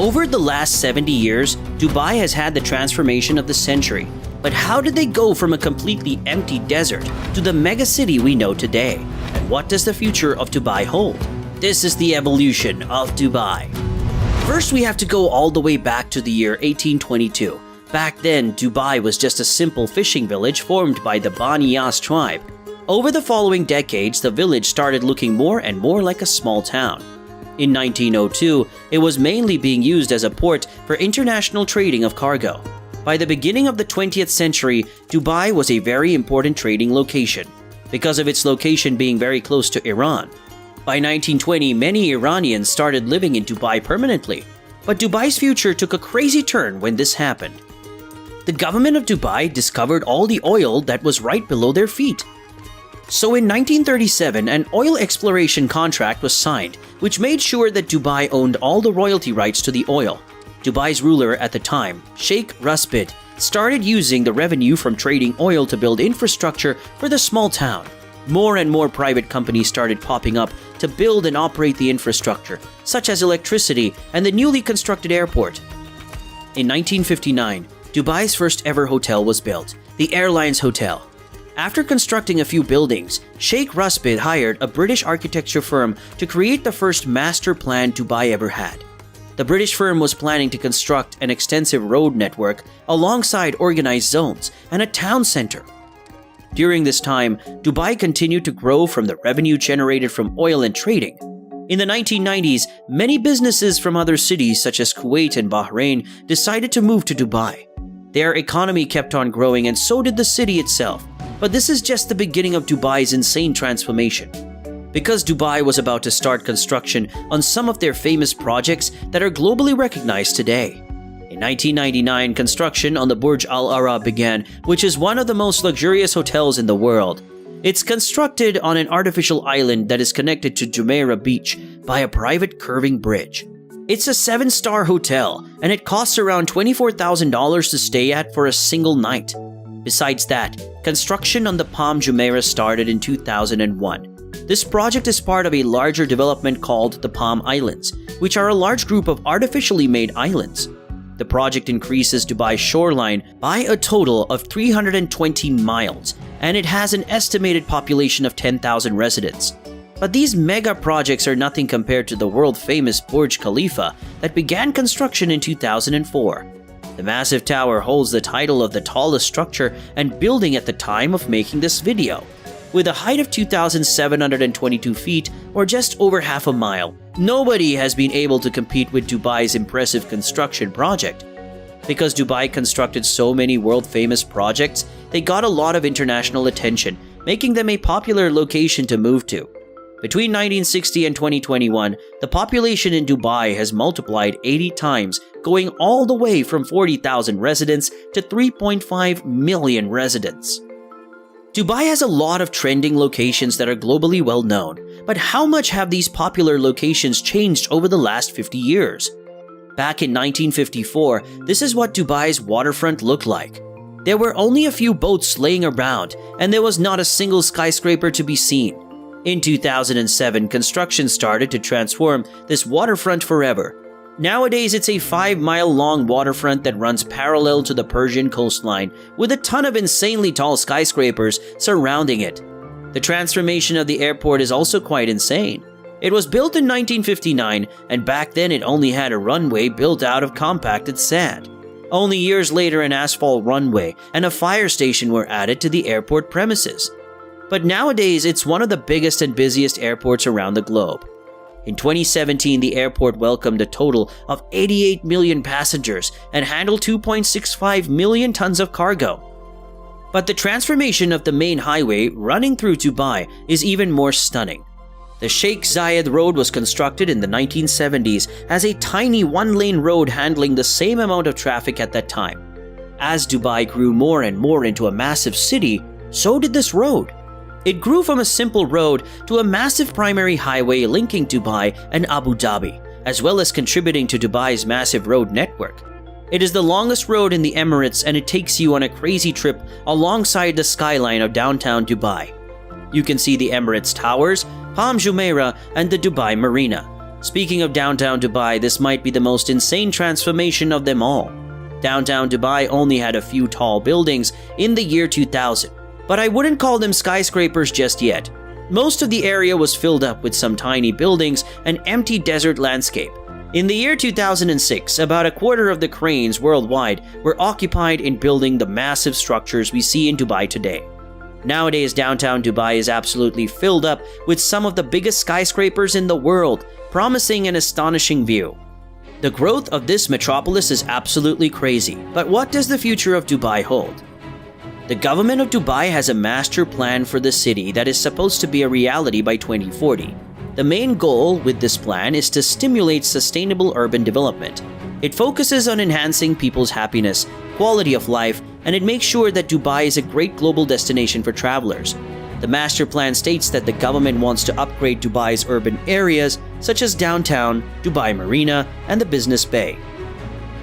Over the last 70 years, Dubai has had the transformation of the century. But how did they go from a completely empty desert to the mega city we know today? And what does the future of Dubai hold? This is the evolution of Dubai. First, we have to go all the way back to the year 1822. Back then, Dubai was just a simple fishing village formed by the Bani Yas tribe. Over the following decades, the village started looking more and more like a small town. In 1902, it was mainly being used as a port for international trading of cargo. By the beginning of the 20th century, Dubai was a very important trading location, because of its location being very close to Iran. By 1920, many Iranians started living in Dubai permanently, but Dubai's future took a crazy turn when this happened. The government of Dubai discovered all the oil that was right below their feet. So in 1937, an oil exploration contract was signed, which made sure that Dubai owned all the royalty rights to the oil. Dubai's ruler at the time, Sheikh Rasbid, started using the revenue from trading oil to build infrastructure for the small town. More and more private companies started popping up to build and operate the infrastructure, such as electricity and the newly constructed airport. In 1959, Dubai's first ever hotel was built, the Airlines Hotel. After constructing a few buildings, Sheikh Rasbid hired a British architecture firm to create the first master plan Dubai ever had. The British firm was planning to construct an extensive road network alongside organized zones and a town center. During this time, Dubai continued to grow from the revenue generated from oil and trading. In the 1990s, many businesses from other cities such as Kuwait and Bahrain decided to move to Dubai. Their economy kept on growing and so did the city itself. But this is just the beginning of Dubai's insane transformation. Because Dubai was about to start construction on some of their famous projects that are globally recognized today. In 1999, construction on the Burj Al Arab began, which is one of the most luxurious hotels in the world. It's constructed on an artificial island that is connected to Jumeirah Beach by a private curving bridge. It's a 7-star hotel, and it costs around $24,000 to stay at for a single night. Besides that, construction on the Palm Jumeirah started in 2001. This project is part of a larger development called the Palm Islands, which are a large group of artificially made islands. The project increases Dubai's shoreline by a total of 320 miles, and it has an estimated population of 10,000 residents. But these mega projects are nothing compared to the world-famous Burj Khalifa that began construction in 2004. The massive tower holds the title of the tallest structure and building at the time of making this video. With a height of 2,722 feet, or just over half a mile, nobody has been able to compete with Dubai's impressive construction project. Because Dubai constructed so many world-famous projects, they got a lot of international attention, making them a popular location to move to. Between 1960 and 2021, the population in Dubai has multiplied 80 times, going all the way from 40,000 residents to 3.5 million residents. Dubai has a lot of trending locations that are globally well known, but how much have these popular locations changed over the last 50 years? Back in 1954, this is what Dubai's waterfront looked like. There were only a few boats laying around, and there was not a single skyscraper to be seen. In 2007, construction started to transform this waterfront forever. Nowadays, it's a 5-mile-long waterfront that runs parallel to the Persian coastline, with a ton of insanely tall skyscrapers surrounding it. The transformation of the airport is also quite insane. It was built in 1959, and back then it only had a runway built out of compacted sand. Only years later, an asphalt runway and a fire station were added to the airport premises. But nowadays, it's one of the biggest and busiest airports around the globe. In 2017, the airport welcomed a total of 88 million passengers and handled 2.65 million tons of cargo. But the transformation of the main highway running through Dubai is even more stunning. The Sheikh Zayed Road was constructed in the 1970s as a tiny one-lane road handling the same amount of traffic at that time. As Dubai grew more and more into a massive city, so did this road. It grew from a simple road to a massive primary highway linking Dubai and Abu Dhabi, as well as contributing to Dubai's massive road network. It is the longest road in the Emirates, and it takes you on a crazy trip alongside the skyline of downtown Dubai. You can see the Emirates Towers, Palm Jumeirah, and the Dubai Marina. Speaking of downtown Dubai, this might be the most insane transformation of them all. Downtown Dubai only had a few tall buildings in the year 2000, but I wouldn't call them skyscrapers just yet. Most of the area was filled up with some tiny buildings and empty desert landscape. In the year 2006, about a quarter of the cranes worldwide were occupied in building the massive structures we see in Dubai today. Nowadays, downtown Dubai is absolutely filled up with some of the biggest skyscrapers in the world, promising an astonishing view. The growth of this metropolis is absolutely crazy, but what does the future of Dubai hold? The government of Dubai has a master plan for the city that is supposed to be a reality by 2040. The main goal with this plan is to stimulate sustainable urban development. It focuses on enhancing people's happiness, quality of life, and it makes sure that Dubai is a great global destination for travelers. The master plan states that the government wants to upgrade Dubai's urban areas such as downtown, Dubai Marina, and the Business Bay.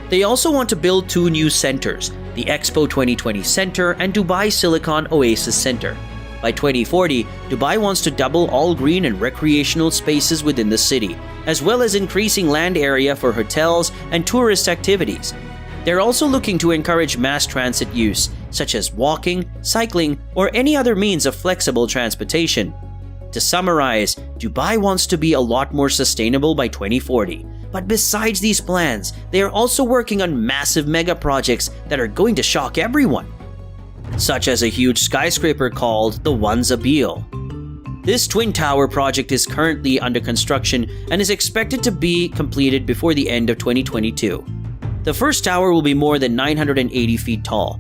They also want to build 2 new centers, the Expo 2020 Center and Dubai Silicon Oasis Center. By 2040, Dubai wants to double all green and recreational spaces within the city, as well as increasing land area for hotels and tourist activities. They're also looking to encourage mass transit use, such as walking, cycling, or any other means of flexible transportation. To summarize, Dubai wants to be a lot more sustainable by 2040. But besides these plans, they are also working on massive mega projects that are going to shock everyone, such as a huge skyscraper called the One Zabil. This Twin Tower project is currently under construction and is expected to be completed before the end of 2022. The first tower will be more than 980 feet tall.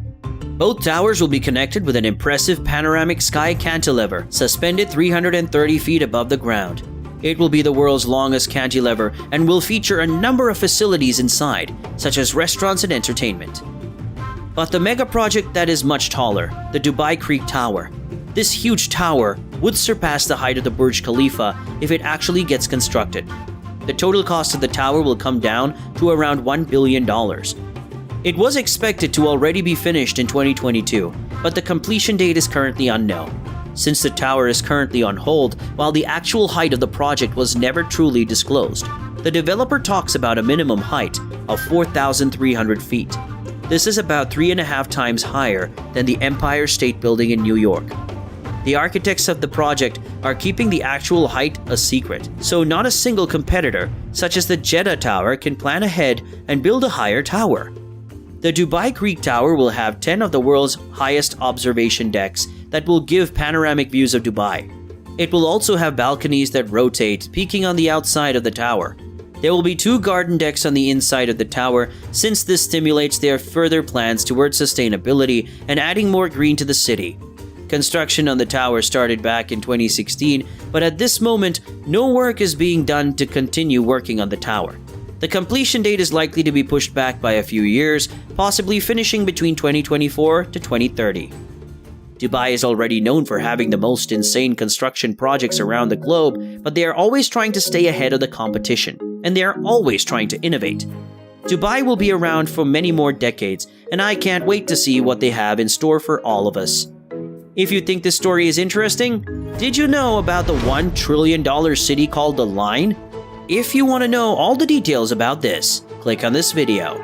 Both towers will be connected with an impressive panoramic sky cantilever suspended 330 feet above the ground. It will be the world's longest cantilever and will feature a number of facilities inside, such as restaurants and entertainment. But the mega project that is much taller, the Dubai Creek Tower. This huge tower would surpass the height of the Burj Khalifa if it actually gets constructed. The total cost of the tower will come down to around $1 billion. It was expected to already be finished in 2022, but the completion date is currently unknown. Since the tower is currently on hold, while the actual height of the project was never truly disclosed, the developer talks about a minimum height of 4,300 feet. This is about 3.5 times higher than the Empire State Building in New York. The architects of the project are keeping the actual height a secret, so not a single competitor, such as the Jeddah Tower, can plan ahead and build a higher tower. The Dubai Creek Tower will have 10 of the world's highest observation decks that will give panoramic views of Dubai. It will also have balconies that rotate, peeking on the outside of the tower. There will be 2 garden decks on the inside of the tower, since this stimulates their further plans towards sustainability and adding more green to the city. Construction on the tower started back in 2016, but at this moment, no work is being done to continue working on the tower. The completion date is likely to be pushed back by a few years, possibly finishing between 2024 to 2030. Dubai is already known for having the most insane construction projects around the globe, but they are always trying to stay ahead of the competition, and they are always trying to innovate. Dubai will be around for many more decades, and I can't wait to see what they have in store for all of us. If you think this story is interesting, did you know about the $1 trillion city called The Line? If you want to know all the details about this, click on this video.